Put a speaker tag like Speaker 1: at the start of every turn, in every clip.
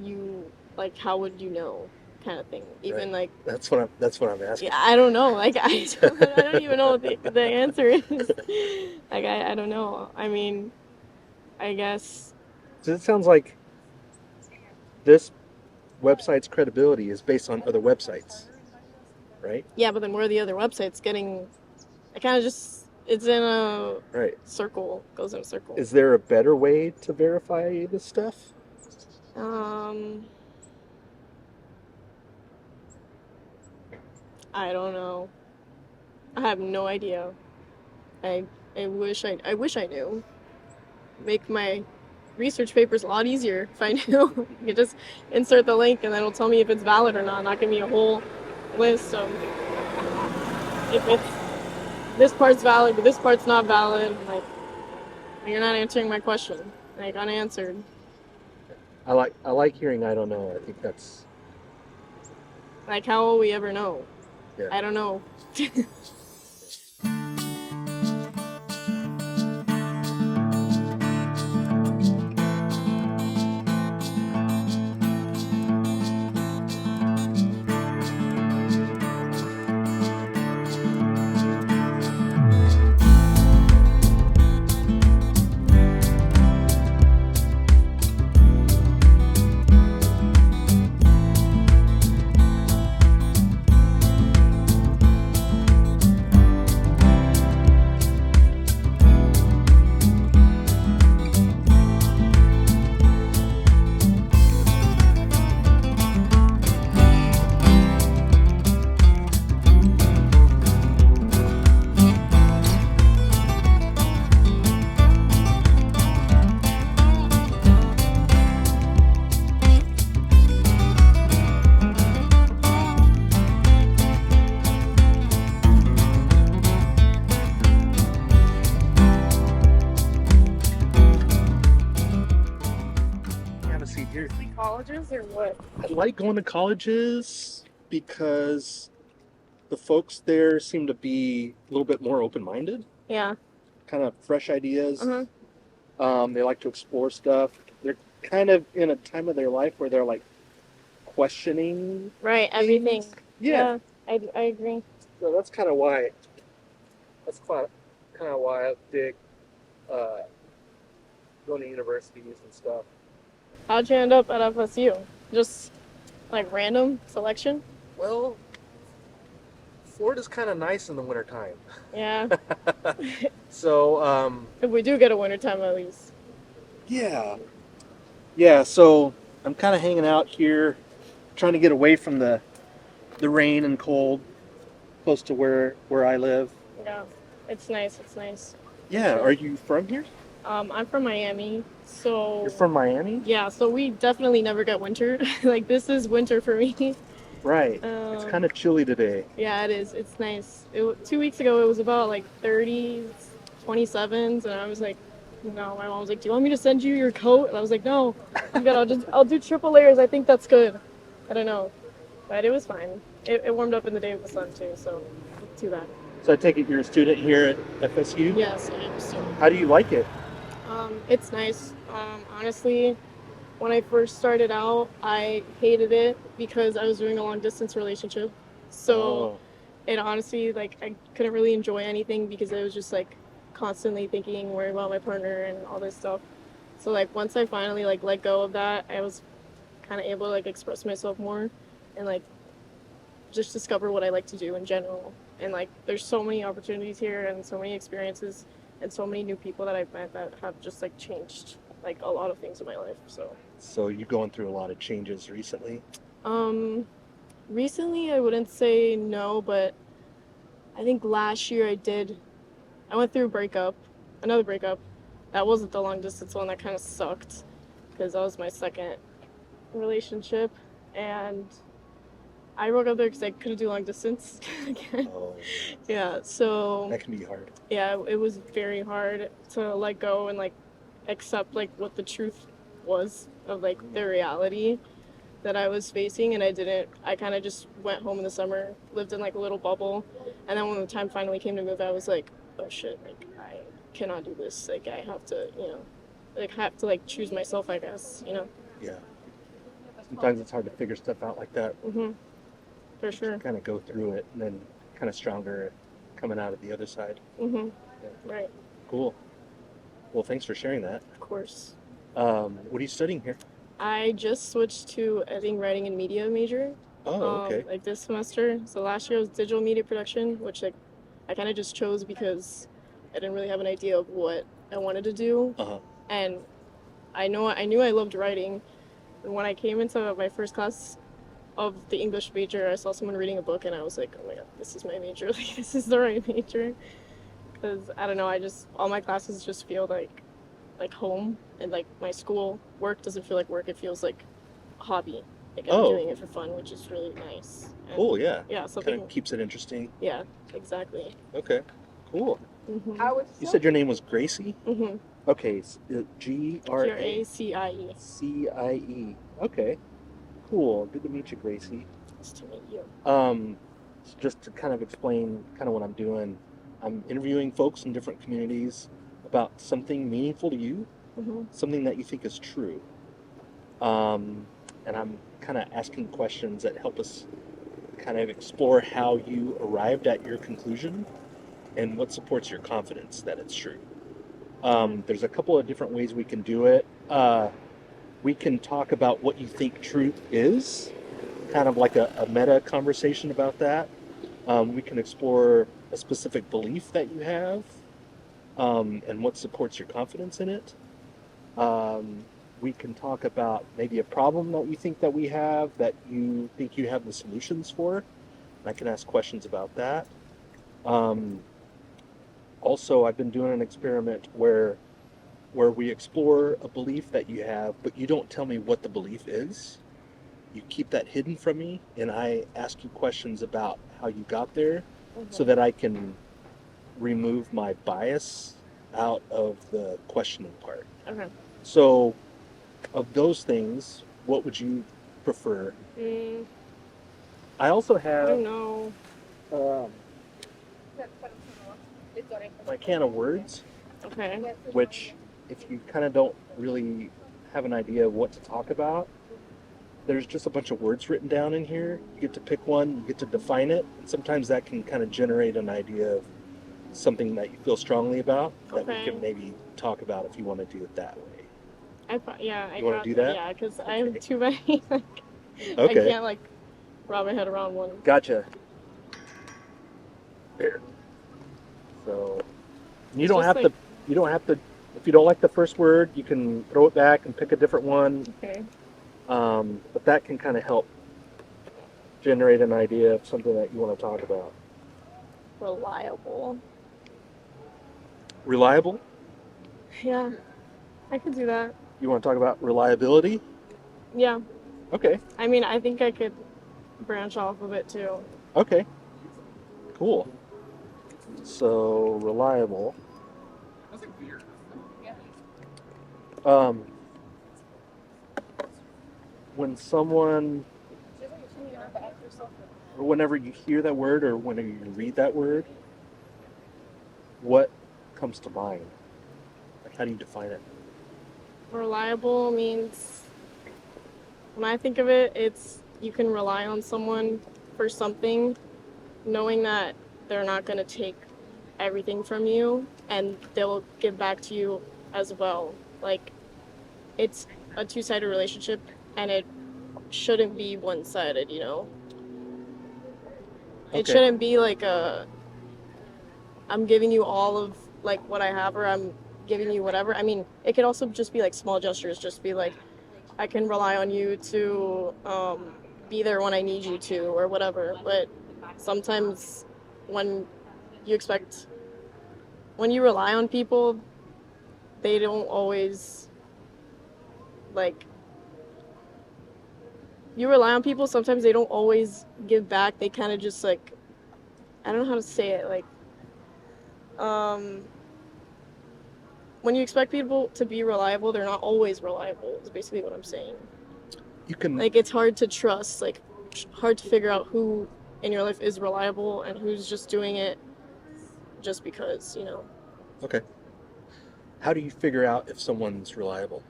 Speaker 1: you, like, how would you know, kind of thing. Even
Speaker 2: Right.
Speaker 1: like,
Speaker 2: That's what I'm
Speaker 1: yeah,
Speaker 2: asking.
Speaker 1: I don't know. Like, I don't even know what the answer is. Like, I don't know. I mean, I guess,
Speaker 2: So it sounds like this website's credibility is based on other websites, right?
Speaker 1: yeah, but then where are the other websites getting? I kind of just, it's in a
Speaker 2: Right.
Speaker 1: circle, goes in a circle.
Speaker 2: Is there a better way to verify this stuff?
Speaker 1: Um, I don't know. I have no idea. I I wish I knew. Make my research papers a lot easier if I knew. You could just insert the link and then it'll tell me if it's valid or not. Not give me a whole list of if it's this part's valid but this part's not valid. Like, you're not answering my question. Like, unanswered.
Speaker 2: I like hearing I don't know. I think that's
Speaker 1: Like, how will we ever know?
Speaker 2: yeah.
Speaker 1: I don't know.
Speaker 2: Have a seat here.
Speaker 1: Colleges or what?
Speaker 2: I like going to colleges because the folks there seem to be a little bit more open-minded,
Speaker 1: Yeah.
Speaker 2: kind of fresh ideas.
Speaker 1: Uh-huh.
Speaker 2: They like to explore stuff. They're kind of in a time of their life where they're like questioning
Speaker 1: Right, everything.
Speaker 2: things. Yeah.
Speaker 1: Yeah, I agree.
Speaker 2: So that's kind of why I dig uh, going to universities and stuff.
Speaker 1: How'd you end up at FSU? Just like random selection?
Speaker 2: Well, Florida's kind of nice in the wintertime.
Speaker 1: Yeah.
Speaker 2: So,
Speaker 1: If we do get a wintertime at least.
Speaker 2: yeah. Yeah, so I'm kind of hanging out here, trying to get away from the rain and cold, close to where I live.
Speaker 1: Yeah. It's nice, it's nice. For
Speaker 2: Yeah,
Speaker 1: sure.
Speaker 2: are you from here?
Speaker 1: I'm from Miami,
Speaker 2: You're
Speaker 1: so
Speaker 2: from Miami?
Speaker 1: yeah, so we definitely never get winter. Like, this is winter for me.
Speaker 2: Right. It's
Speaker 1: Um,
Speaker 2: kind of chilly today.
Speaker 1: yeah, it is. It's nice. 2 weeks ago it was about like 30s, 27s, and I was like, no. My mom was like, "Do you want me to send you your coat?" And I was like, "No, I'm good. I'll do triple layers. I think that's good." I don't know, but it was fine. It warmed up in the day with the sun too, so not too bad.
Speaker 2: So I take it you're a student here at FSU?
Speaker 1: Yes, I am so.
Speaker 2: How do you like it?
Speaker 1: It's nice. Honestly, when I first started out, I hated it because I was doing a long distance relationship. So
Speaker 2: Oh,
Speaker 1: it honestly, like, I couldn't really enjoy anything because I was just like constantly thinking, worrying about my partner and all this stuff. So like once I finally like let go of that, I was kind of able to like express myself more and like just discover what I like to do in general. And like there's so many opportunities here and so many experiences and so many new people that I've met that have just like changed like a lot of things in my life. So
Speaker 2: so you're going through a lot of changes recently?
Speaker 1: um recently I wouldn't say no, but I think last year I went through a breakup, another breakup. That wasn't the long distance one, that kind of sucked because that was my second relationship, and I broke up there because I couldn't do long distance again.
Speaker 2: Oh,
Speaker 1: Yeah, so
Speaker 2: that can be hard.
Speaker 1: yeah, it was very hard to let go and like accept like what the truth was of like the reality that I was facing, and I kind of just went home in the summer, lived in like a little bubble, and then when the time finally came to move, I was like, oh shit, like I cannot do this. Like I have to, like have to like choose myself, I guess.
Speaker 2: Yeah. Sometimes it's hard to figure stuff out like that.
Speaker 1: For sure.
Speaker 2: Kind of go through it and then kind of stronger coming out of the other side.
Speaker 1: Right.
Speaker 2: Cool. Well, thanks for sharing that.
Speaker 1: Of course.
Speaker 2: What are you studying here?
Speaker 1: I just switched to editing, writing, and media major.
Speaker 2: Oh, okay.
Speaker 1: Like this semester. So last year was digital media production, which like I kind of just chose because I didn't really have an idea of what I wanted to do. And I knew I loved writing. And when I came into my first class of the English major, I saw someone reading a book, and I was like, oh my god, this is my major. Like this is the right major. Because I don't know, all my classes just feel like home, and like my school work doesn't feel like work. It feels like a hobby. Like I'm doing it for fun, which is really nice. And
Speaker 2: cool, yeah.
Speaker 1: Yeah, something
Speaker 2: kind of keeps it interesting.
Speaker 1: Yeah, exactly.
Speaker 2: Okay, cool.
Speaker 1: Mm-hmm.
Speaker 2: You said your name was Gracie?
Speaker 1: Mm-hmm.
Speaker 2: Okay, Gracie.
Speaker 1: Gracie.
Speaker 2: Okay, cool. Good to meet you, Gracie.
Speaker 1: Nice to meet you.
Speaker 2: So just to kind of explain kind of what I'm doing, I'm interviewing folks in different communities about something meaningful to you, something that you think is true. And I'm kind of asking questions that help us kind of explore how you arrived at your conclusion and what supports your confidence that it's true. There's a couple of different ways we can do it. We can talk about what you think truth is, kind of like a meta conversation about that. We can explore a specific belief that you have, and what supports your confidence in it. We can talk about maybe a problem that you think that we have that you think you have the solutions for. And I can ask questions about that. Also, I've been doing an experiment where we explore a belief that you have, but you don't tell me what the belief is. You keep that hidden from me, and I ask you questions about how you got there so that I can remove my bias out of the questioning part.
Speaker 1: Okay.
Speaker 2: So, of those things, what would you prefer? I also
Speaker 1: I
Speaker 2: have
Speaker 1: don't know.
Speaker 2: my can of words,
Speaker 1: Okay.
Speaker 2: which if you kind of don't really have an idea of what to talk about, there's just a bunch of words written down in here. You get to pick one, you get to define it, and sometimes that can kind of generate an idea of something that you feel strongly about that we can maybe talk about if you want to do it that way.
Speaker 1: You
Speaker 2: want to do that?
Speaker 1: Yeah, because I have too many. I
Speaker 2: Okay.
Speaker 1: can't like wrap my head around one.
Speaker 2: Gotcha. There. So you
Speaker 1: It's
Speaker 2: don't
Speaker 1: just
Speaker 2: have
Speaker 1: like-
Speaker 2: to. You don't have to. If you don't like the first word, you can throw it back and pick a different one.
Speaker 1: Okay.
Speaker 2: But that can kind of help generate an idea of something that you want to talk about.
Speaker 1: Reliable.
Speaker 2: Reliable?
Speaker 1: Yeah, I could do that.
Speaker 2: You want to talk about reliability?
Speaker 1: Yeah.
Speaker 2: Okay.
Speaker 1: I mean, I think I could branch off of it too.
Speaker 2: Okay. Cool. So reliable. When someone, or whenever you hear that word, or whenever you read that word, what comes to mind? Like, how do you define it?
Speaker 1: Reliable means, when I think of it, it's you can rely on someone for something, knowing that they're not going to take everything from you and they'll give back to you as well. Like, it's a two-sided relationship and it shouldn't be one-sided, you know? It
Speaker 2: Okay.
Speaker 1: shouldn't be like I'm giving you all of like what I have, or I'm giving you whatever. I mean, it could also just be like small gestures, just be like, I can rely on you to be there when I need you to, or whatever. But sometimes when when you rely on people, they don't always, like, you rely on people, sometimes they don't always give back. They kind of just like, I don't know how to say it, like, when you expect people to be reliable, they're not always reliable, is basically what I'm saying.
Speaker 2: You can,
Speaker 1: Like, it's hard to trust, like, hard to figure out who in your life is reliable and who's just doing it just because, you know.
Speaker 2: okay. How do you figure out if someone's reliable?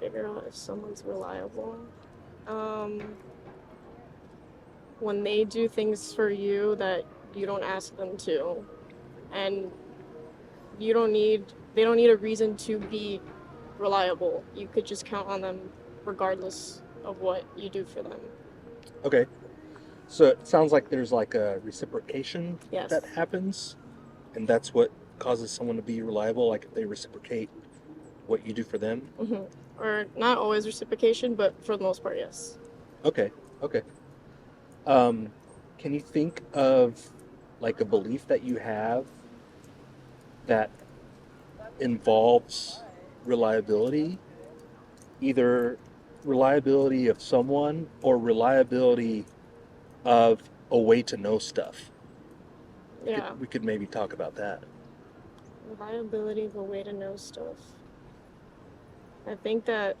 Speaker 1: figure out if someone's reliable. When they do things for you that you don't ask them to, and they don't need a reason to be reliable. You could just count on them regardless of what you do for them.
Speaker 2: Okay. So it sounds like there's like a reciprocation
Speaker 1: Yes.
Speaker 2: that happens, and that's what causes someone to be reliable, like if they reciprocate what you do for them.
Speaker 1: Or not always reciprocation, but for the most part, yes.
Speaker 2: Okay. Okay. Can you think of like a belief that you have that involves reliability, either reliability of someone or reliability of a way to know stuff?
Speaker 1: Yeah.
Speaker 2: We could maybe talk about that.
Speaker 1: Reliability of a way to know stuff. I think that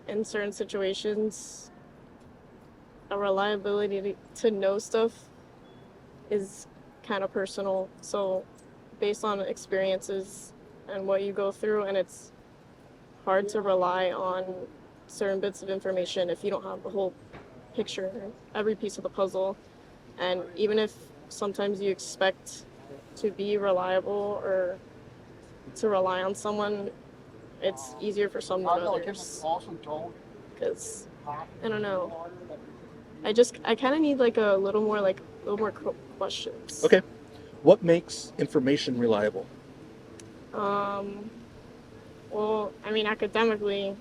Speaker 1: in certain situations, a reliability to know stuff is kind of personal. So, based on experiences and what you go through, and it's hard to rely on certain bits of information if you don't have the whole picture, every piece of the puzzle. And even if sometimes you expect to be reliable or to rely on someone, it's easier for some than others. Because, I don't know. I kind of need like a little more questions.
Speaker 2: Okay. What makes information reliable?
Speaker 1: Well, I mean, academically,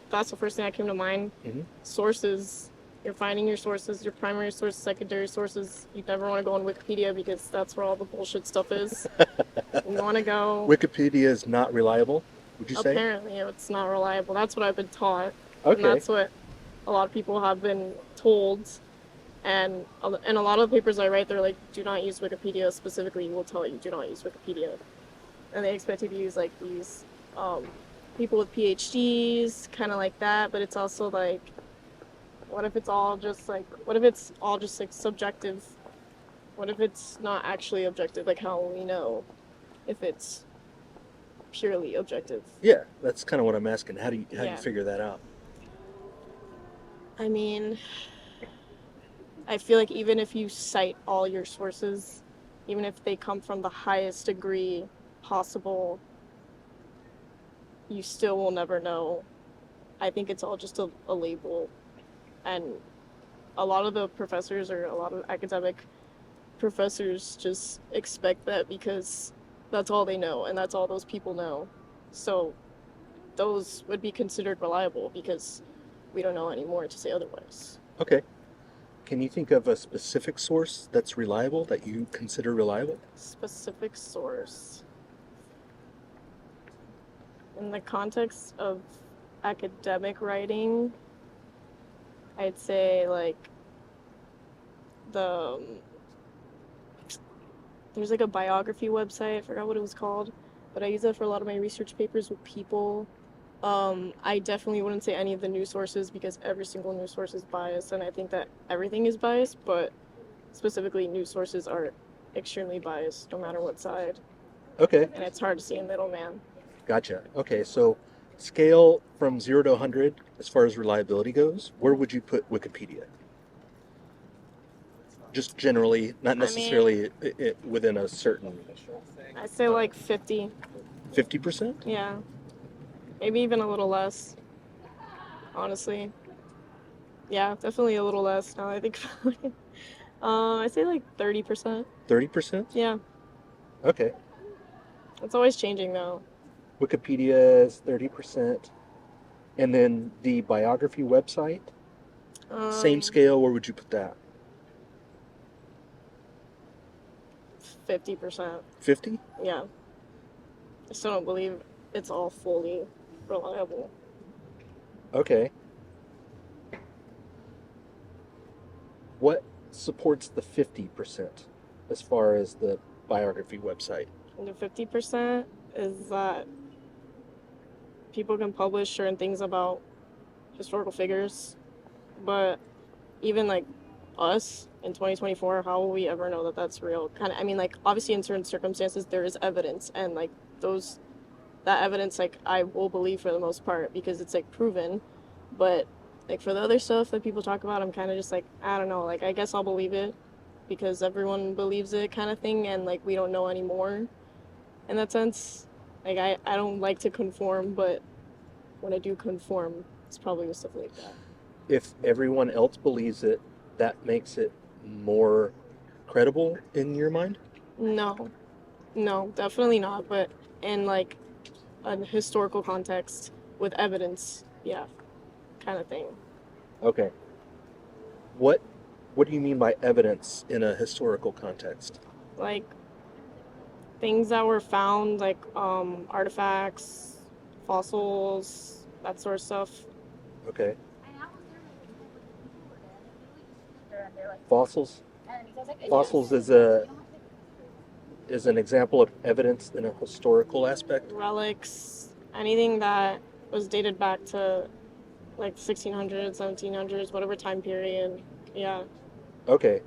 Speaker 1: that's the first thing that came to mind.
Speaker 2: Mm-hmm.
Speaker 1: Sources. You're finding your sources, your primary sources, secondary sources. You never want to go on Wikipedia because that's where all the bullshit stuff is. You want to go...
Speaker 2: Wikipedia is not reliable, would you say?
Speaker 1: Apparently, it's not reliable. That's what I've been taught.
Speaker 2: Okay.
Speaker 1: And that's what a lot of people have been told. And in a lot of the papers I write, they're like, do not use Wikipedia. Specifically, will tell you, do not use Wikipedia. And they expect you to use like these people with PhDs, kind of like that. But it's also like, what if it's all just like subjective? What if it's not actually objective? Like, how will we know if it's purely objective?
Speaker 2: Yeah, that's kind of what I'm asking. How do you figure that out?
Speaker 1: I mean, I feel like even if you cite all your sources, even if they come from the highest degree possible, you still will never know. I think it's all just a label. And a lot of the professors or a lot of academic professors just expect that because that's all they know and that's all those people know. So those would be considered reliable because we don't know anymore to say otherwise.
Speaker 2: Okay. Can you think of a specific source that's reliable, that you consider reliable?
Speaker 1: Specific source. In the context of academic writing, I'd say like there's like a biography website, I forgot what it was called, but I use that for a lot of my research papers with people. I definitely wouldn't say any of the news sources because every single news source is biased, and I think that everything is biased, but specifically news sources are extremely biased no matter what side.
Speaker 2: Okay.
Speaker 1: And it's hard to see a middleman.
Speaker 2: Gotcha. Okay, so scale from 0 to 100 as far as reliability goes, where would you put Wikipedia? Just generally, not necessarily within a certain...
Speaker 1: I'd say like 50.
Speaker 2: 50%?
Speaker 1: Yeah. Maybe even a little less, honestly. Yeah, definitely a little less now that I think about it. I'd say like 30%.
Speaker 2: 30%?
Speaker 1: Yeah.
Speaker 2: Okay.
Speaker 1: It's always changing though.
Speaker 2: Wikipedia is 30%. And then the biography website, same scale, where would you put that?
Speaker 1: 50%.
Speaker 2: 50?
Speaker 1: Yeah. I still don't believe it's all fully reliable.
Speaker 2: Okay. What supports the 50% as far as the biography website?
Speaker 1: And the 50% is that people can publish certain things about historical figures, but even like us in 2024, how will we ever know that that's real? I mean, like, obviously in certain circumstances there is evidence, and like those that evidence, like, I will believe for the most part because it's, like, proven. But, like, for the other stuff that people talk about, I'm kind of just like, I don't know, like, I guess I'll believe it because everyone believes it kind of thing, and, like, we don't know anymore in that sense. Like, I don't like to conform, but when I do conform, it's probably with stuff like that.
Speaker 2: If everyone else believes it, that makes it more credible in your mind?
Speaker 1: No, no, definitely not. But in like a historical context with evidence, yeah, kind of thing.
Speaker 2: Okay. What what do you mean by evidence in a historical context?
Speaker 1: Like things that were found, like artifacts, fossils, that sort of stuff.
Speaker 2: Okay. Fossils? Fossils is an example of evidence in a historical aspect.
Speaker 1: Relics, anything that was dated back to like 1600s, 1700s, whatever time period. Yeah.
Speaker 2: Okay.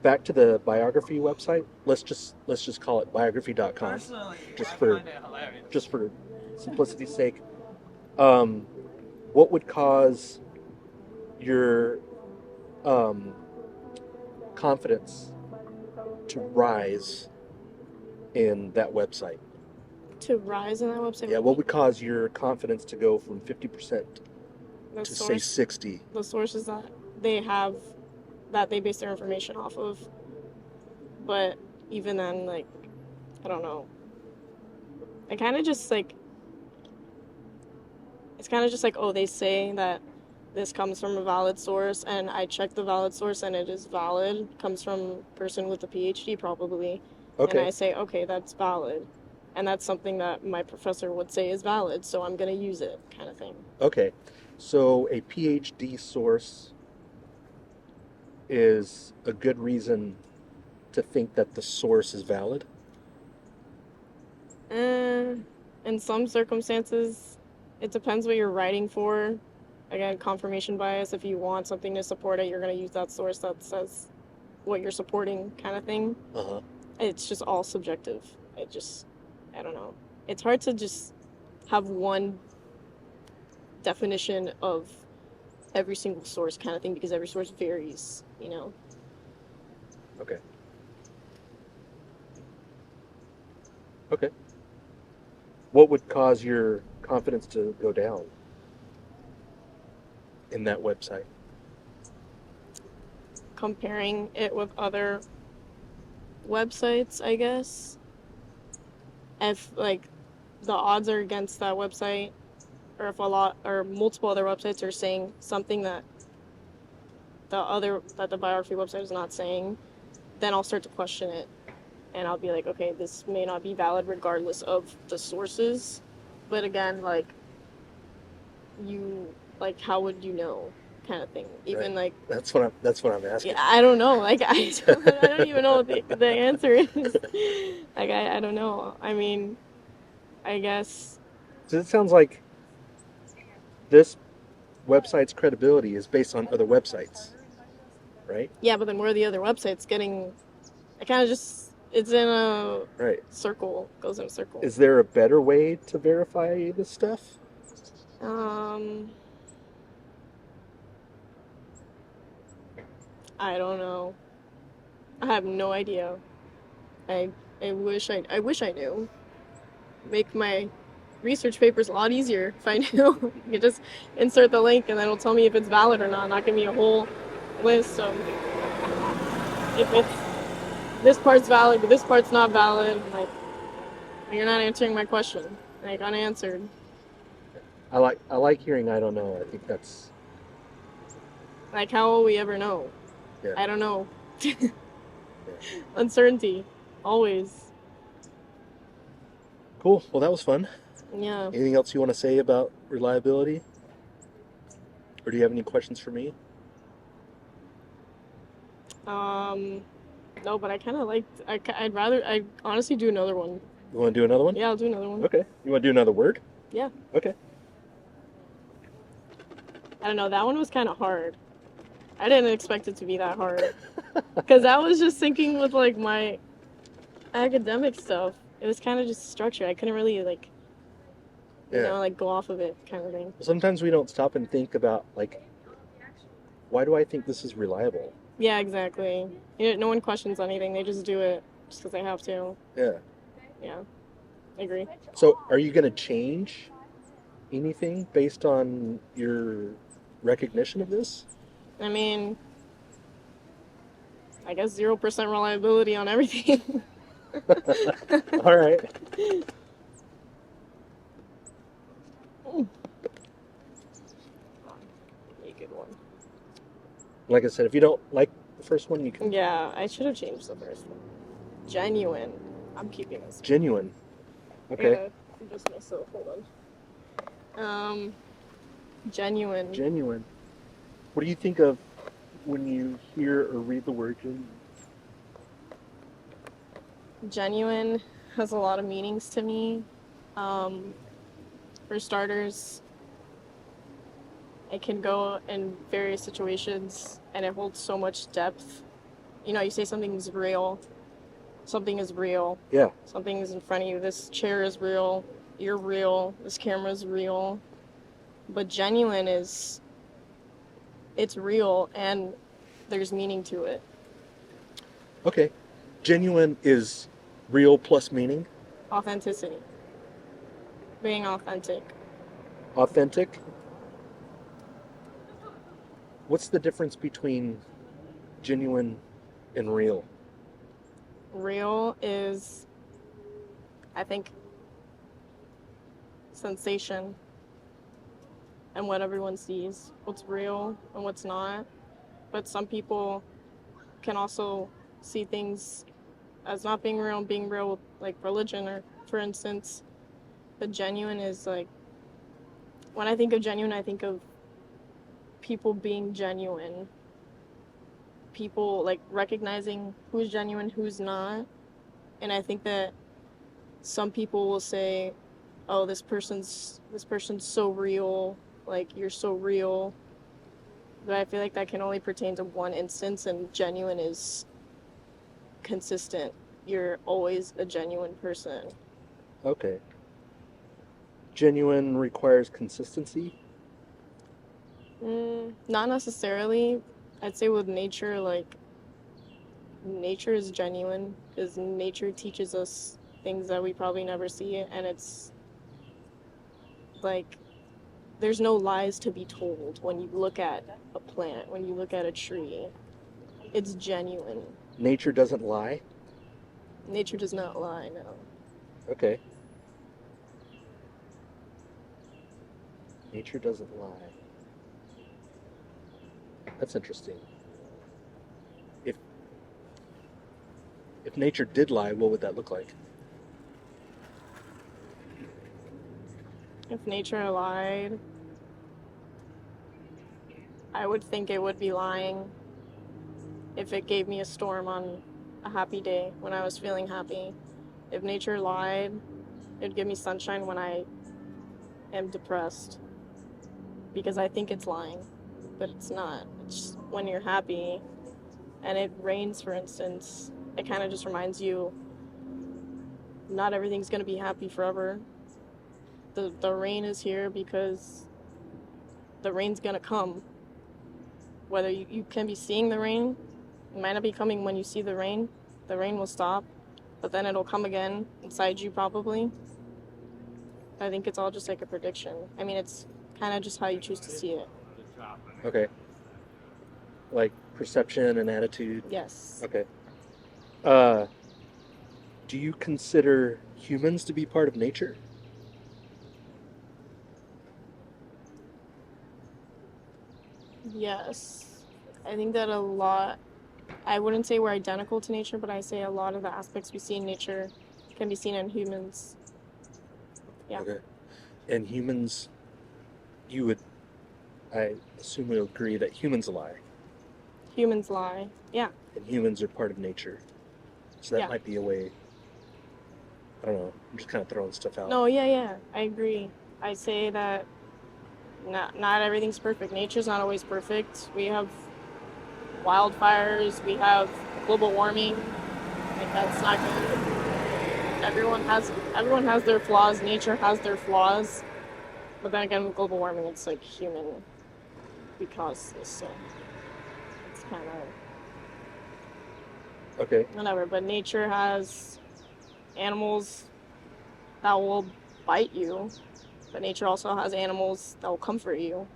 Speaker 2: Back to the biography website. Let's just call it biography.com.
Speaker 3: Personally,
Speaker 2: Just
Speaker 3: I
Speaker 2: for
Speaker 3: find it hilarious.
Speaker 2: just for simplicity's sake. Um, what would cause your confidence to rise in that website?
Speaker 1: To rise in that website.
Speaker 2: Yeah, what would cause your confidence to go from 50%
Speaker 1: the
Speaker 2: to say
Speaker 1: source,
Speaker 2: 60?
Speaker 1: the sources that they have, that they base their information off of. But even then, like, I don't know. I kind of just like, it's kind of just like, oh, they say that this comes from a valid source, and I check the valid source and it is valid, comes from a person with a PhD probably, and I
Speaker 2: Okay.
Speaker 1: say, okay, that's valid. And that's something that my professor would say is valid, so I'm going to use it, kind of thing.
Speaker 2: Okay. So a PhD source is a good reason to think that the source is valid?
Speaker 1: In some circumstances, it depends what you're writing for. Again, confirmation bias. If you want something to support it, you're going to use that source that says what you're supporting, kind of thing.
Speaker 2: Uh-huh.
Speaker 1: It's just all subjective. I don't know. It's hard to just have one definition of every single source, kind of thing, because every source varies, you know?
Speaker 2: Okay. Okay. What would cause your confidence to go down in that website?
Speaker 1: Comparing it with other websites, I guess. If, like, the odds are against that website, or if a lot or multiple other websites are saying something that the biography website is not saying, then I'll start to question it, and I'll be like, okay, this may not be valid regardless of the sources. But again, like, how would you know, kind of thing. Even
Speaker 2: Right.
Speaker 1: like,
Speaker 2: That's what I'm asking.
Speaker 1: yeah, I don't know. Like, I don't even know what the answer is. Like, I don't know. I mean, I guess.
Speaker 2: So it sounds like this website's credibility is based on other websites, right?
Speaker 1: Yeah, but then where are the other websites getting? I kind of just, it's in a
Speaker 2: Right.
Speaker 1: circle, goes in a circle.
Speaker 2: Is there a better way to verify this stuff?
Speaker 1: I don't know. I have no idea. I I wish I knew. Make my research papers a lot easier if I knew. You could just insert the link and then it'll tell me if it's valid or not give me a whole list of if it's this part's valid but this part's not valid. Like, you're not answering my question. Like, unanswered.
Speaker 2: I like hearing I don't know. I think that's
Speaker 1: Like, how will we ever know?
Speaker 2: yeah.
Speaker 1: I don't know. Uncertainty. Always.
Speaker 2: Cool. Well, that was fun.
Speaker 1: Yeah.
Speaker 2: Anything else you want to say about reliability? Or do you have any questions for me?
Speaker 1: No, but I kind of liked. I honestly do another one.
Speaker 2: You want to do another one?
Speaker 1: Yeah, I'll do another one.
Speaker 2: Okay. You want to do another word?
Speaker 1: Yeah.
Speaker 2: Okay.
Speaker 1: I don't know. That one was kind of hard. I didn't expect it to be that hard. Because I was just thinking with, like, my academic stuff. it was kind of just structured. I couldn't really like,
Speaker 2: Yeah.
Speaker 1: like go off of it kind of thing.
Speaker 2: Sometimes we don't stop and think about, like, why do I think this is reliable?
Speaker 1: Yeah, exactly. No one questions anything. They just do it just because they have to.
Speaker 2: Yeah.
Speaker 1: Yeah, I agree.
Speaker 2: So, are you going to change anything based on your recognition of this?
Speaker 1: I mean, I guess 0% reliability on everything.
Speaker 2: All right.
Speaker 1: A good one.
Speaker 2: Like I said, if you don't like the first one, you can.
Speaker 1: Yeah, I should have changed the first one. Genuine. I'm keeping this.
Speaker 2: Genuine. Okay.
Speaker 1: Yeah, just myself. Hold on. Genuine.
Speaker 2: Genuine. What do you think of when you hear or read the word genuine?
Speaker 1: Genuine has a lot of meanings to me. For starters, it can go in various situations and it holds so much depth. You say something's real. Something is real.
Speaker 2: Yeah.
Speaker 1: Something is in front of you. This chair is real. You're real. This camera is real. But genuine it's real and there's meaning to it.
Speaker 2: Okay. Genuine is real plus meaning.
Speaker 1: Authenticity. Being authentic.
Speaker 2: Authentic. What's the difference between genuine and real?
Speaker 1: Real is, I think, sensation and what everyone sees, what's real and what's not. But some people can also see things as not being real and being real, like religion, or for instance, the genuine is like, when I think of genuine, I think of people being genuine. People like recognizing who's genuine, who's not. And I think that some people will say, oh, this person's so real, like you're so real. But I feel like that can only pertain to one instance, and genuine is consistent. You're always a genuine person.
Speaker 2: Okay. Genuine requires consistency?
Speaker 1: Not necessarily. I'd say with nature, like, nature is genuine because nature teaches us things that we probably never see, and it's like there's no lies to be told when you look at a plant, when you look at a tree. It's genuine.
Speaker 2: Nature doesn't lie?
Speaker 1: Nature does not lie, no.
Speaker 2: Okay. Nature doesn't lie. That's interesting. If nature did lie, what would that look like?
Speaker 1: If nature lied, I would think it would be lying if it gave me a storm on a happy day when I was feeling happy. If nature lied, it'd give me sunshine when I am depressed. Because I think it's lying, but it's not. It's just when you're happy and it rains, for instance, it kind of just reminds you not everything's going to be happy forever. The rain is here because the rain's going to come. Whether you can be seeing the rain, it might not be coming when you see the rain will stop, but then it'll come again inside you probably. I think it's all just like a prediction. I mean, it's kind of just how you choose to see it.
Speaker 2: Okay. Like perception and attitude?
Speaker 1: Yes.
Speaker 2: Okay. Do you consider humans to be part of nature?
Speaker 1: Yes. I think that a lot, I wouldn't say we're identical to nature, but I say a lot of the aspects we see in nature can be seen in humans. Yeah.
Speaker 2: Okay. And humans, I assume you'll agree that humans lie.
Speaker 1: Humans lie. Yeah.
Speaker 2: And humans are part of nature. So that
Speaker 1: Yeah.
Speaker 2: might be a way, I don't know, I'm just kind of throwing stuff out.
Speaker 1: No, yeah. I agree. I say that not everything's perfect. Nature's not always perfect. We have wildfires, we have global warming. Like, that's not good. everyone has their flaws. Nature has their flaws. But then again, with global warming, it's like human because this, so it's kind of
Speaker 2: Okay.
Speaker 1: whatever. But nature has animals that will bite you, but nature also has animals that will comfort you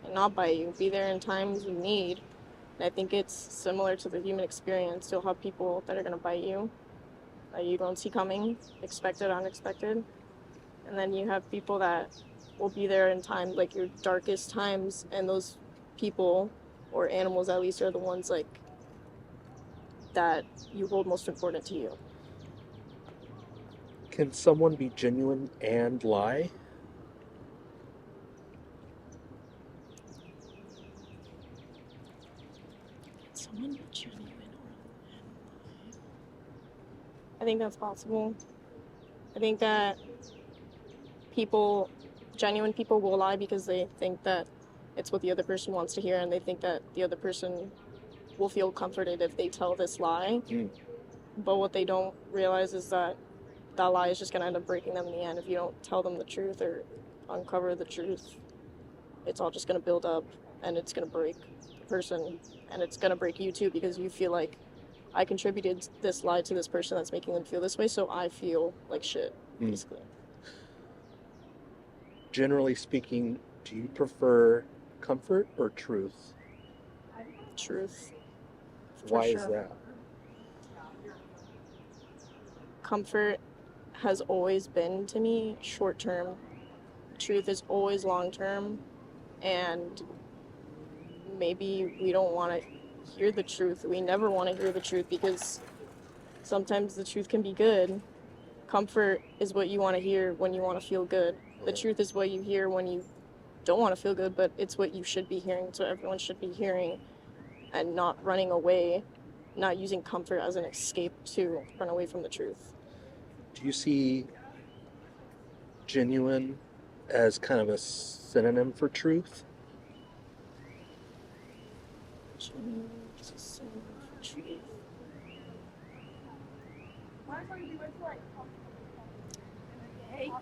Speaker 1: and not bite you, be there in times of need. And I think it's similar to the human experience. You'll have people that are going to bite you that you don't see coming, expected, unexpected. And then you have people that will be there in time, like your darkest times, and those people, or animals at least, are the ones like that you hold most important to you.
Speaker 2: Can someone be genuine and lie?
Speaker 1: Someone be genuine I think that's possible. I think that genuine people will lie because they think that it's what the other person wants to hear, and they think that the other person will feel comforted if they tell this lie. But what they don't realize is that that lie is just going to end up breaking them in the end. If you don't tell them the truth or uncover the truth, it's all just going to build up, and it's going to break the person, and it's going to break you too, because you feel like, I contributed this lie to this person that's making them feel this way, so I feel like shit, basically.
Speaker 2: Generally speaking, do you prefer comfort or truth?
Speaker 1: Truth.
Speaker 2: Why is that?
Speaker 1: Comfort has always been, to me, short term. Truth is always long term, and maybe we don't want to hear the truth. We never want to hear the truth because sometimes the truth can be good. Comfort is what you want to hear when you want to feel good. The truth is what you hear when you don't want to feel good, but it's what you should be hearing. So everyone should be hearing and not running away, not using comfort as an escape to run away from the truth.
Speaker 2: Do you see genuine as kind of a synonym for truth?
Speaker 1: Genuine is a synonym for truth.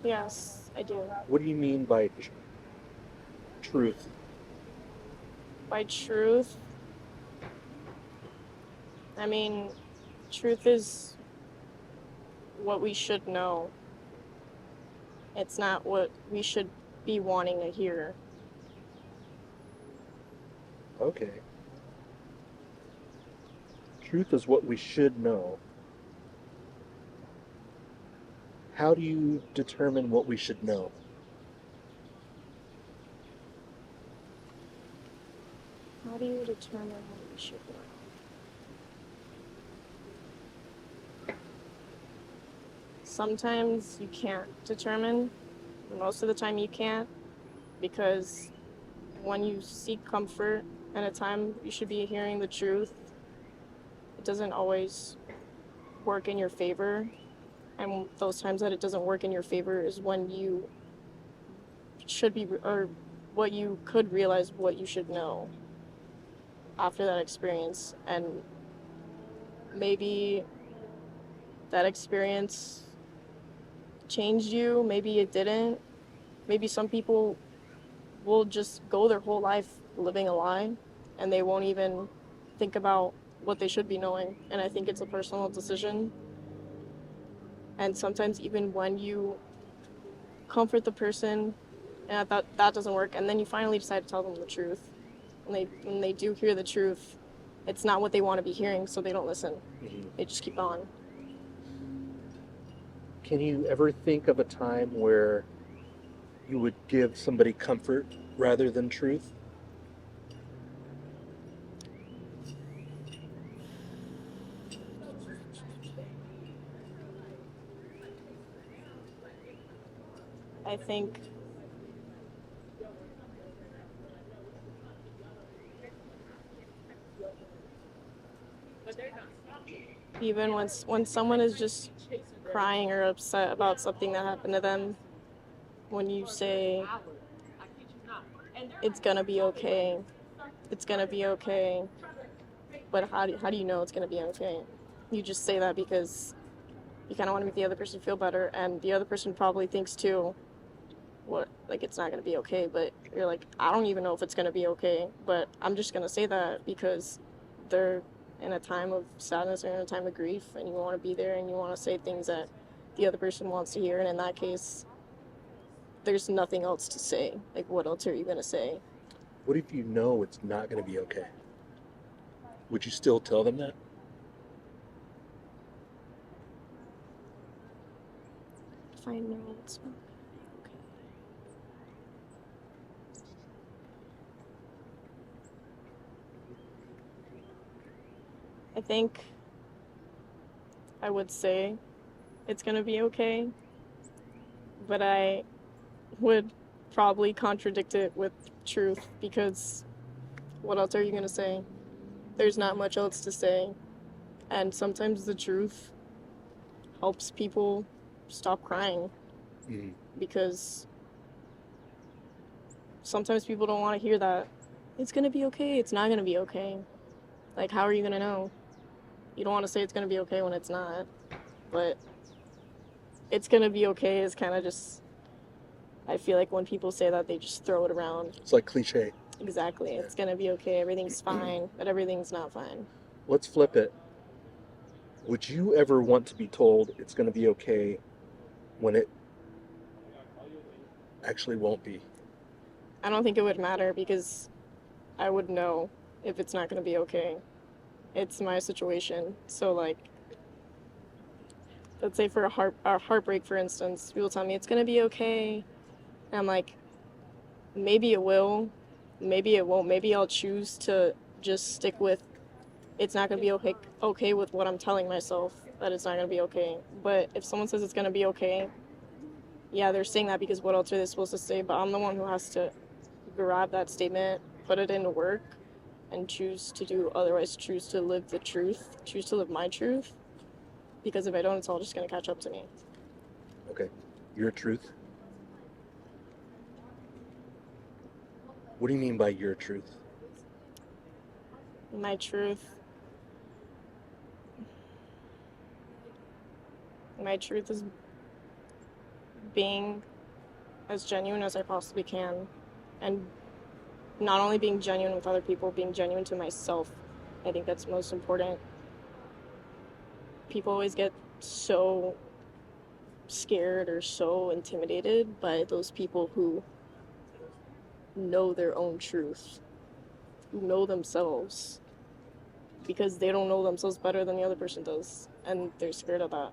Speaker 1: Yes, I do.
Speaker 2: What do you mean by truth?
Speaker 1: By truth, I mean, truth is what we should know. It's not what we should be wanting to hear.
Speaker 2: Okay. Truth is what we should know. How do you determine what we should know?
Speaker 1: How do you determine what we should know? Sometimes you can't determine. Most of the time you can't, because when you seek comfort at a time you should be hearing the truth, it doesn't always work in your favor. And those times that it doesn't work in your favor is when you should be, or what you could realize what you should know after that experience. And maybe that experience changed you, maybe it didn't. Maybe some people will just go their whole life living a lie, and they won't even think about what they should be knowing. And I think it's a personal decision. And sometimes even when you comfort the person and that doesn't work, and then you finally decide to tell them the truth, when they do hear the truth, it's not what they want to be hearing, so they don't listen. They just keep on.
Speaker 2: Can you ever think of a time where you would give somebody comfort rather than truth?
Speaker 1: I think even when someone is just crying or upset about something that happened to them, when you say, it's gonna be okay, it's gonna be okay, but how do you know it's gonna be okay? You just say that because you kind of want to make the other person feel better, and the other person probably thinks too, what, like, it's not going to be okay, but you're like, I don't even know if it's going to be okay, but I'm just going to say that because they're in a time of sadness or in a time of grief, and you want to be there and you want to say things that the other person wants to hear, and in that case, there's nothing else to say. Like, what else are you going to say?
Speaker 2: What if you know it's not going to be okay? Would you still tell them that?
Speaker 1: If I know it's not okay. I think I would say it's going to be okay, but I would probably contradict it with truth because what else are you going to say? There's not much else to say. And sometimes the truth helps people stop crying
Speaker 2: Mm.
Speaker 1: because sometimes people don't want to hear that. It's going to be okay. It's not going to be okay. Like, how are you going to know? You don't want to say it's going to be okay when it's not. But it's going to be okay is kind of just, I feel like when people say that, they just throw it around.
Speaker 2: It's like cliche.
Speaker 1: Exactly. It's going to be okay. Everything's fine, but everything's not fine.
Speaker 2: Let's flip it. Would you ever want to be told it's going to be okay when it actually won't be?
Speaker 1: I don't think it would matter because I would know if it's not going to be okay. It's my situation. So, like, let's say for a heartbreak, for instance, people tell me it's going to be okay. And I'm like, maybe it will, maybe it won't. Maybe I'll choose to just stick with it's not going to be okay with what I'm telling myself that it's not going to be okay. But if someone says it's going to be okay, yeah, they're saying that because what else are they supposed to say? But I'm the one who has to grab that statement, put it into work, and choose to do otherwise, choose to live the truth, choose to live my truth. Because if I don't, it's all just going to catch up to me.
Speaker 2: Okay. Your truth? What do you mean by your truth?
Speaker 1: My truth. My truth is being as genuine as I possibly can. And not only being genuine with other people, being genuine to myself. I think that's most important. People always get so scared or so intimidated by those people who know their own truth, who know themselves, because they don't know themselves better than the other person does, and they're scared of that.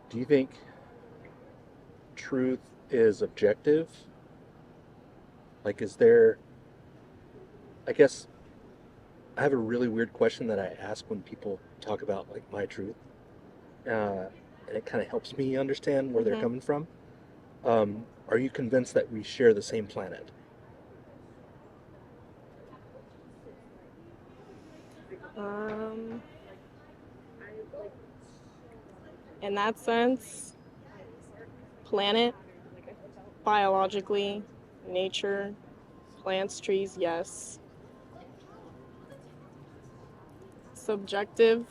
Speaker 2: Do you think truth is objective? Like, is there, I guess, I have a really weird question that I ask when people talk about, like, my truth. And it kind of helps me understand where they're
Speaker 1: Mm-hmm.
Speaker 2: coming from. Are you convinced that we share the same planet?
Speaker 1: Um, in that sense, planet, biologically, nature, plants, trees, yes. Subjective,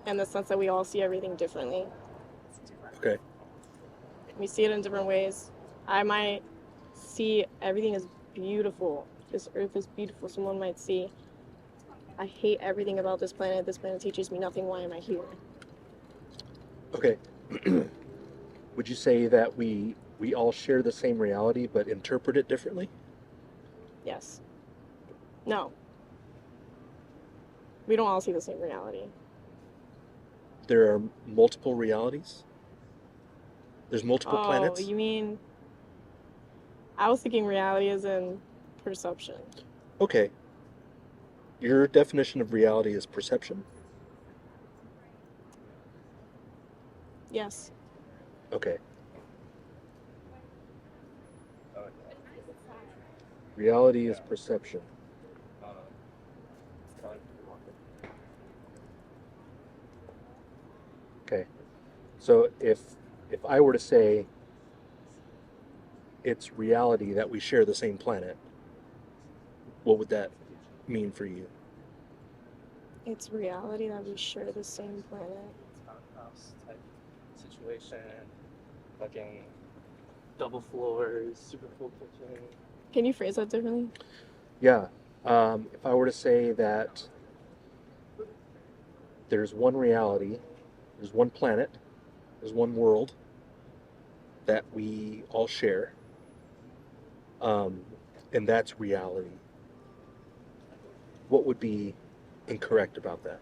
Speaker 1: in the sense that we all see everything differently.
Speaker 2: Okay.
Speaker 1: We see it in different ways. I might see everything as beautiful. This earth is beautiful. Someone might see, I hate everything about this planet. This planet teaches me nothing. Why am I here?
Speaker 2: Okay. Would you say that we all share the same reality but interpret it differently?
Speaker 1: Yes. No. We don't all see the same reality.
Speaker 2: There are multiple realities? There's multiple
Speaker 1: Oh,
Speaker 2: planets?
Speaker 1: you mean, I was thinking reality as in perception.
Speaker 2: Okay. Your definition of reality is perception?
Speaker 1: Yes.
Speaker 2: Okay. Reality is perception. Okay. So if I were to say it's reality that we share the same planet, what would that mean for you?
Speaker 1: It's reality that we share the same planet.
Speaker 3: House type situation, fucking double floors, super full kitchen.
Speaker 1: Can you phrase that differently?
Speaker 2: Yeah. If I were to say that there's one reality, there's one planet, there's one world that we all share, and that's reality, what would be incorrect about that?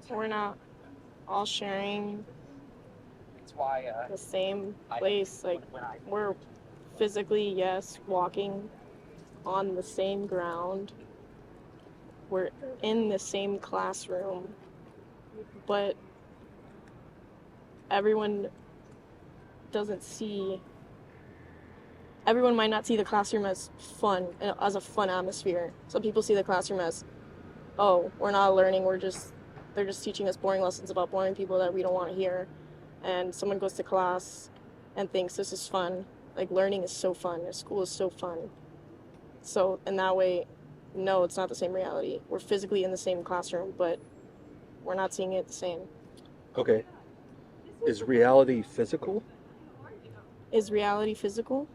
Speaker 1: We're not all sharing
Speaker 3: It's why
Speaker 1: the same place. Like, we're physically, yes, walking on the same ground. We're in the same classroom, but everyone everyone might not see the classroom as fun, as a fun atmosphere. Some people see the classroom as, oh, we're not learning, they're just teaching us boring lessons about boring people that we don't want to hear. And someone goes to class and thinks this is fun. Like, learning is so fun, school is so fun. So in that way, no, it's not the same reality. We're physically in the same classroom, but we're not seeing it the same.
Speaker 2: Okay. Is reality physical?
Speaker 1: Is reality physical?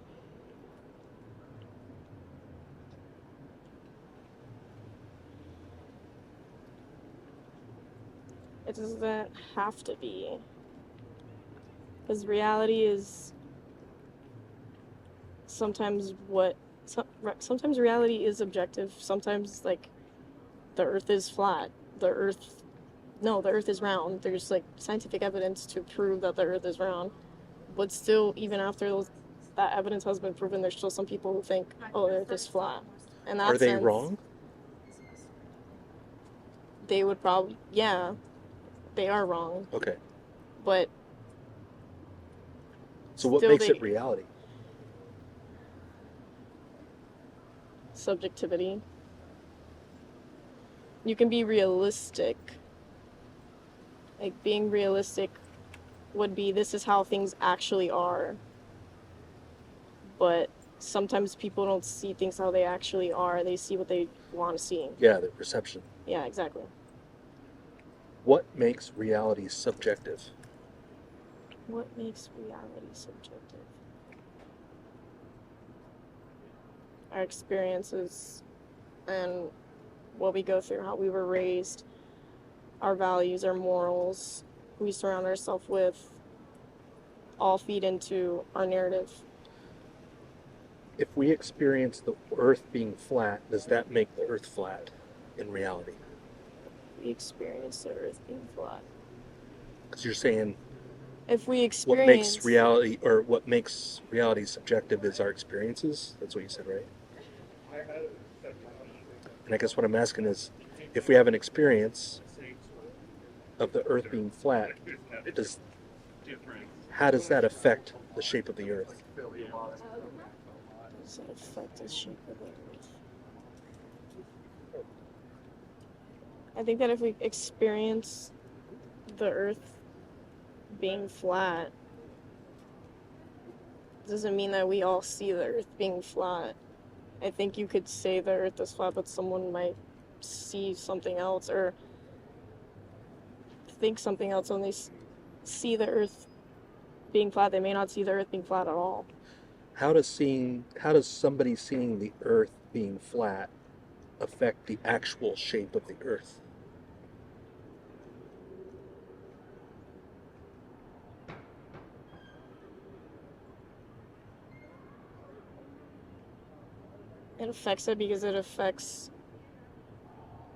Speaker 1: It doesn't have to be. Because reality is sometimes sometimes reality is objective. Sometimes, like, the earth is flat. The earth is round. There's, like, scientific evidence to prove that the earth is round. But still, even after that evidence has been proven, there's still some people who think, oh, the earth is flat. In that
Speaker 2: Are they
Speaker 1: sense,
Speaker 2: wrong?
Speaker 1: they would probably, yeah, they are wrong.
Speaker 2: Okay.
Speaker 1: But
Speaker 2: So what
Speaker 1: still
Speaker 2: makes it reality?
Speaker 1: Subjectivity. You can be realistic. Like, being realistic would be, this is how things actually are. But sometimes people don't see things how they actually are. They see what they want to see.
Speaker 2: Yeah, the perception.
Speaker 1: Yeah, exactly.
Speaker 2: What makes reality subjective?
Speaker 1: What makes reality subjective? Our experiences and what we go through, how we were raised, our values, our morals, who we surround ourselves with, all feed into our narrative.
Speaker 2: If we experience the earth being flat, does that make the earth flat in reality?
Speaker 1: We experience the earth being flat.
Speaker 2: Because you're saying
Speaker 1: If we
Speaker 2: what makes reality subjective is our experiences. That's what you said, right? And I guess what I'm asking is, if we have an experience of the earth being flat, how does that affect the shape of the earth?
Speaker 1: Does that affect the shape of the earth? I think that if we experience the earth being flat, doesn't mean that we all see the earth being flat. I think you could say the earth is flat, but someone might see something else or think something else when they see the earth being flat. They may not see the earth being flat at all.
Speaker 2: How does somebody seeing the earth being flat affect the actual shape of the earth?
Speaker 1: It affects it because it affects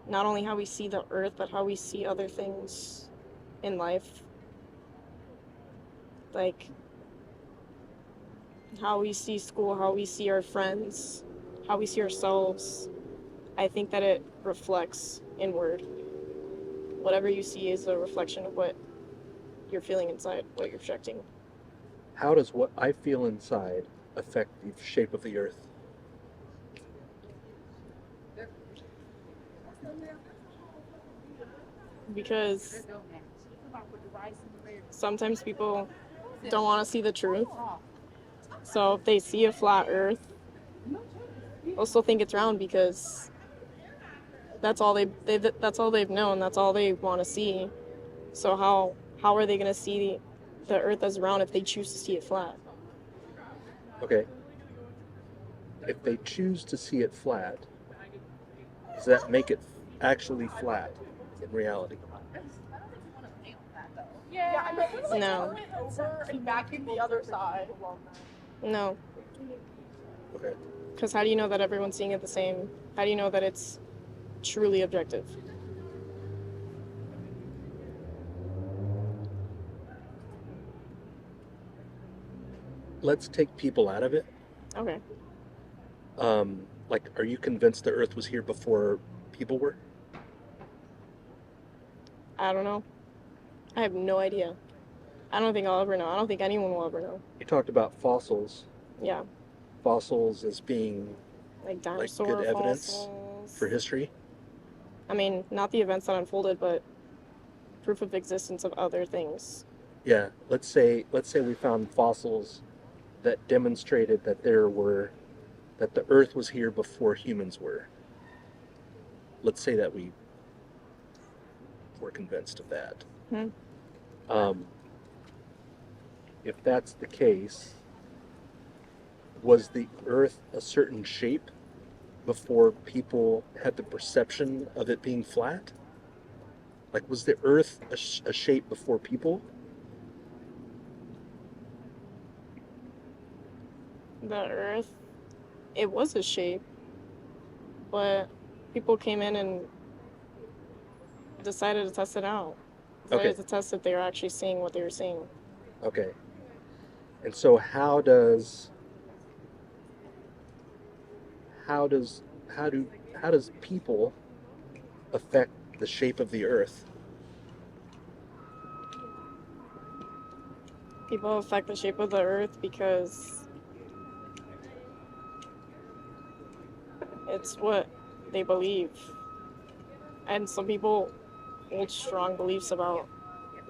Speaker 1: not only how we see the earth, but how we see other things in life. Like, how we see school, how we see our friends, how we see ourselves. I think that it reflects inward. Whatever you see is a reflection of what you're feeling inside, what you're projecting.
Speaker 2: How does what I feel inside affect the shape of the earth?
Speaker 1: Because sometimes people don't want to see the truth. So if they see a flat Earth, they'll still think it's round because that's all that's all they've known. That's all they want to see. So how are they going to see the Earth as round if they choose to see it flat?
Speaker 2: Okay. If they choose to see it flat, does that make it actually flat in reality?
Speaker 4: Yeah, I bet we like
Speaker 1: No.
Speaker 4: turn it over and vacuum the other side.
Speaker 1: No,
Speaker 2: Okay.
Speaker 1: because how do you know that everyone's seeing it the same? How do you know that it's truly objective?
Speaker 2: Let's take people out of it.
Speaker 1: Okay.
Speaker 2: Like, are you convinced the Earth was here before people were?
Speaker 1: I don't know. I have no idea. I don't think I'll ever know. I don't think anyone will ever know.
Speaker 2: You talked about fossils.
Speaker 1: Yeah,
Speaker 2: Fossils as being
Speaker 1: like
Speaker 2: like
Speaker 1: dinosaur
Speaker 2: good evidence
Speaker 1: fossils.
Speaker 2: for history.
Speaker 1: I mean, not the events that unfolded, but proof of existence of other things.
Speaker 2: Yeah. Let's say we found fossils that demonstrated that that the Earth was here before humans were. Let's say that we were convinced of that.
Speaker 1: Hmm.
Speaker 2: If that's the case, was the Earth a certain shape before people had the perception of it being flat? Like, was the Earth a shape before people?
Speaker 1: The Earth, it was a shape, but people came in and decided to test it out. Decided
Speaker 2: Okay.
Speaker 1: to test if they were actually seeing what they were seeing.
Speaker 2: Okay. And so how does people affect the shape of the Earth?
Speaker 1: People affect the shape of the Earth because it's what they believe. And some people hold strong beliefs about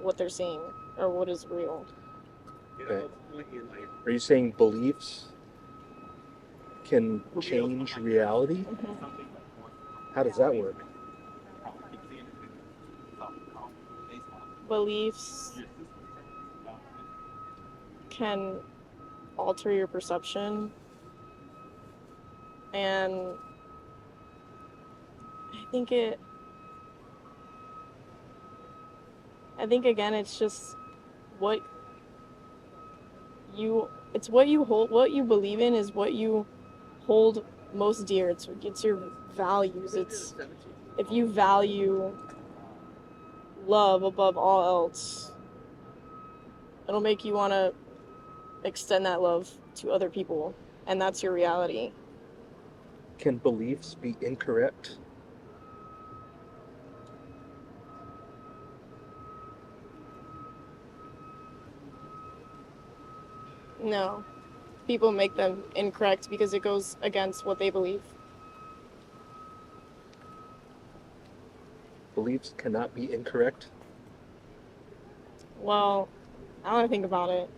Speaker 1: what they're seeing or what is real.
Speaker 2: Okay. Are you saying beliefs can change reality? How does that work?
Speaker 1: Beliefs can alter your perception, and I think again it's just what it's what you hold, what you believe in is what you hold most dear. It's your values. It's if you value love above all else, it'll make you want to extend that love to other people, and that's your reality.
Speaker 2: Can beliefs be incorrect?
Speaker 1: No, people make them incorrect because it goes against what they believe.
Speaker 2: Beliefs cannot be incorrect?
Speaker 1: Well, I want to think about it.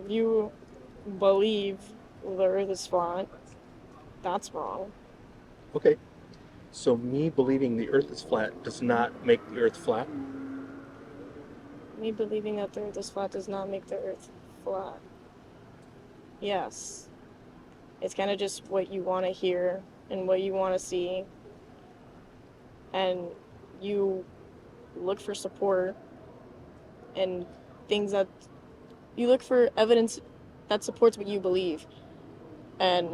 Speaker 1: If you believe the Earth is flat, that's wrong.
Speaker 2: Okay. So me believing the Earth is flat does not make the Earth flat?
Speaker 1: Me believing that the Earth is flat does not make the Earth flat. Yes. It's kind of just what you want to hear and what you want to see. And you look for support and things that you look for evidence that supports what you believe. And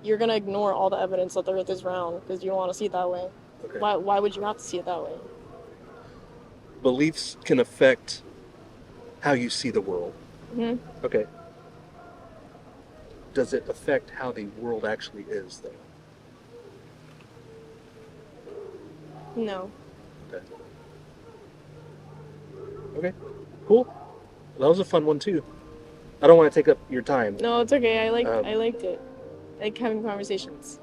Speaker 1: you're going to ignore all the evidence that the Earth is round because you don't want to see it that way.
Speaker 2: Okay.
Speaker 1: Why would you have to see it that way?
Speaker 2: Beliefs can affect how you see the world.
Speaker 1: Hmm.
Speaker 2: Okay. Does it affect how the world actually is, though?
Speaker 1: No.
Speaker 2: Okay. Okay. Cool. That was a fun one too. I don't want to take up your time.
Speaker 1: No, it's okay. I
Speaker 2: Um,
Speaker 1: liked it. I like having conversations.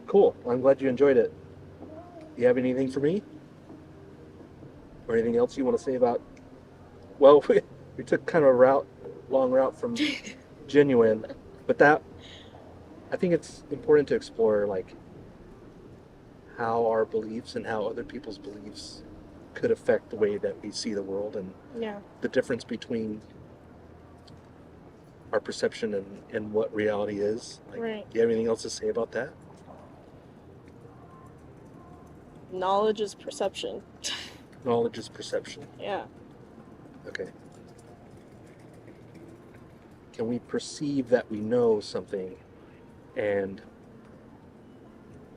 Speaker 2: Cool. I'm glad you enjoyed it. You have anything for me? Or anything else you want to say about? Well, we took kind of a route long route from genuine, but that I think it's important to explore like how our beliefs and how other people's beliefs could affect the way that we see the world and
Speaker 1: Yeah.
Speaker 2: the difference between our perception and what reality is. Like,
Speaker 1: Right.
Speaker 2: do you have anything else to say about that?
Speaker 1: Knowledge is perception.
Speaker 2: Knowledge is perception.
Speaker 1: Yeah.
Speaker 2: Okay. Can we perceive that we know something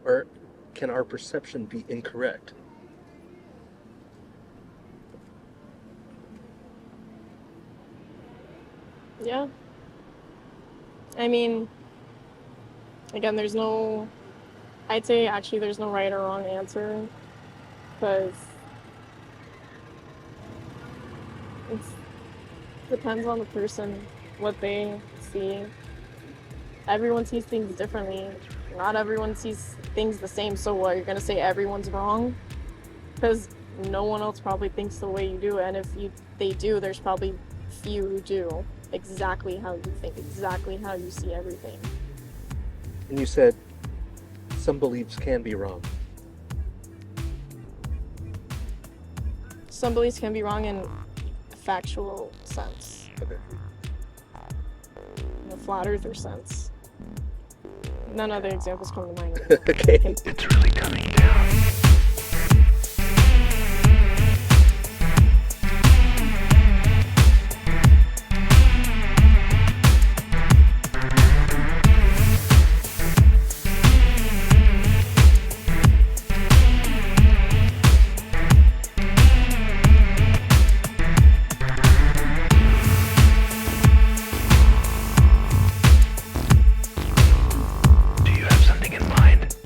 Speaker 2: or can our perception be incorrect?
Speaker 1: Yeah. I mean, again, I'd say actually there's no right or wrong answer because it depends on the person, what they see. Everyone sees things differently. Not everyone sees things the same, so what? You're gonna say everyone's wrong? Because no one else probably thinks the way you do, and if they do, there's probably few who do exactly how you think, exactly how you see everything.
Speaker 2: And you said some beliefs can be wrong.
Speaker 1: Some beliefs can be wrong in a factual sense,
Speaker 2: Okay.
Speaker 1: in a flat earther sense. None other examples come to mind.
Speaker 2: Okay.
Speaker 5: It's really coming down. Do you have something in mind?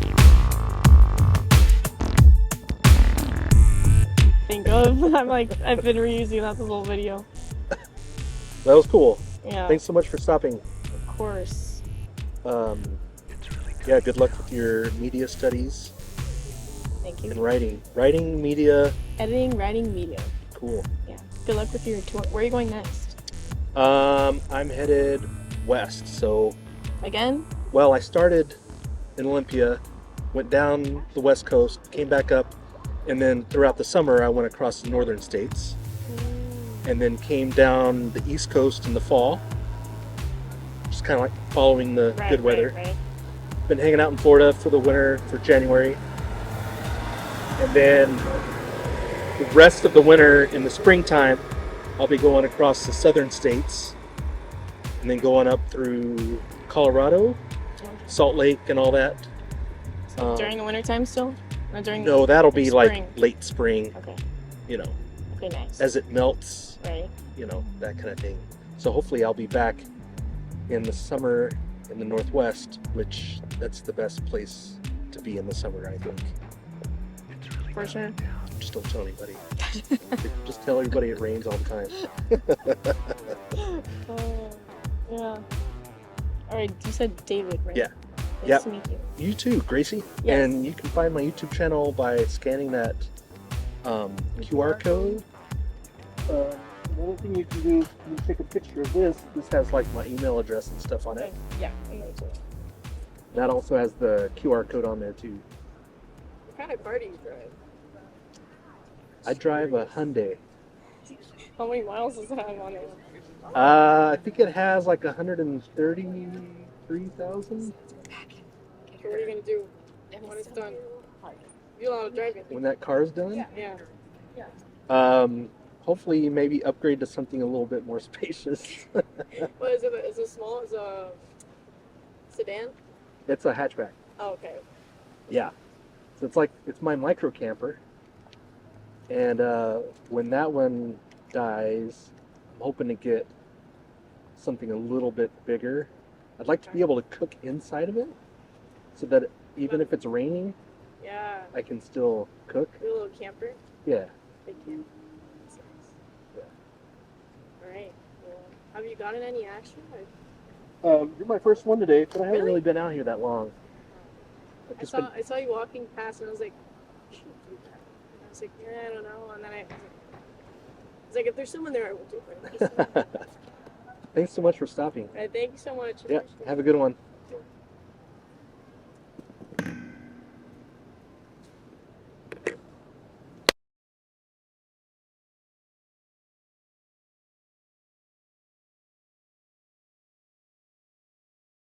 Speaker 1: Think of. I've been reusing that this whole video.
Speaker 2: That was cool.
Speaker 1: Yeah,
Speaker 2: Thanks so much for stopping.
Speaker 1: of course.
Speaker 5: It's really
Speaker 2: Yeah, good luck with your media studies
Speaker 1: Thank you.
Speaker 2: and writing. Writing, media,
Speaker 1: Editing, writing, media.
Speaker 2: cool.
Speaker 1: Yeah. Good luck with your tour. Where are you going next?
Speaker 2: I'm headed west. So,
Speaker 1: Again?
Speaker 2: well, I started in Olympia, went down the west coast, came back up, and then throughout the summer I went across the northern states, and then came down the east coast in the fall. Just kind of like following the
Speaker 1: Right,
Speaker 2: good weather.
Speaker 1: Right.
Speaker 2: Been hanging out in Florida for the winter, for January. And then the rest of the winter in the springtime, I'll be going across the southern states and then going up through Colorado, Salt Lake, and all that.
Speaker 1: So during the wintertime still? Or during
Speaker 2: No, that'll be
Speaker 1: spring?
Speaker 2: like late spring,
Speaker 1: Okay.
Speaker 2: you know,
Speaker 1: Okay, nice.
Speaker 2: as it melts,
Speaker 1: Right.
Speaker 2: you know, that kind of thing. So hopefully I'll be back in the summer in the Northwest, which that's the best place to be in the summer, I think.
Speaker 5: It's really
Speaker 1: For sure.
Speaker 2: Just don't tell anybody. Just tell everybody it rains all the time.
Speaker 1: Yeah. Alright, you said David, right?
Speaker 2: Yeah.
Speaker 1: Nice
Speaker 2: Yep.
Speaker 1: to meet you.
Speaker 2: You too, Gracie.
Speaker 1: Yes.
Speaker 2: And you can find my YouTube channel by scanning that QR code. Another thing you can do, you can take a picture of this. This has like my email address and stuff on it.
Speaker 1: Yeah, I'm going to.
Speaker 2: That also has the QR code on there too.
Speaker 1: What kind of car do you drive?
Speaker 2: I drive a Hyundai.
Speaker 1: How many miles does it have on it?
Speaker 2: I think it has like 133,000
Speaker 1: So what are you going to do when it's done? You're allowed to drive it.
Speaker 2: when that car's done.
Speaker 1: Yeah.
Speaker 2: Hopefully maybe upgrade to something a little bit more spacious.
Speaker 1: What is it? Is it small? Is it a sedan?
Speaker 2: It's a hatchback.
Speaker 1: Oh, okay.
Speaker 2: Yeah. So it's my micro camper. And when that one dies, I'm hoping to get something a little bit bigger. I'd like to be able to cook inside of it so that even if it's raining,
Speaker 1: Yeah.
Speaker 2: I can still cook.
Speaker 1: Your little camper.
Speaker 2: Yeah.
Speaker 1: Big camper. That's nice.
Speaker 2: Yeah.
Speaker 1: Alright. Well, have you gotten any action?
Speaker 2: You're my first one today, but I haven't
Speaker 1: Really?
Speaker 2: really been out here that long. I've just been-
Speaker 1: I saw you walking past and I was like, you should do that. And I was like, yeah, I don't know. And then I was like, if there's someone there, I will do it.
Speaker 2: Thanks so much for stopping.
Speaker 1: Thank you so much.
Speaker 2: Yeah, have a good one.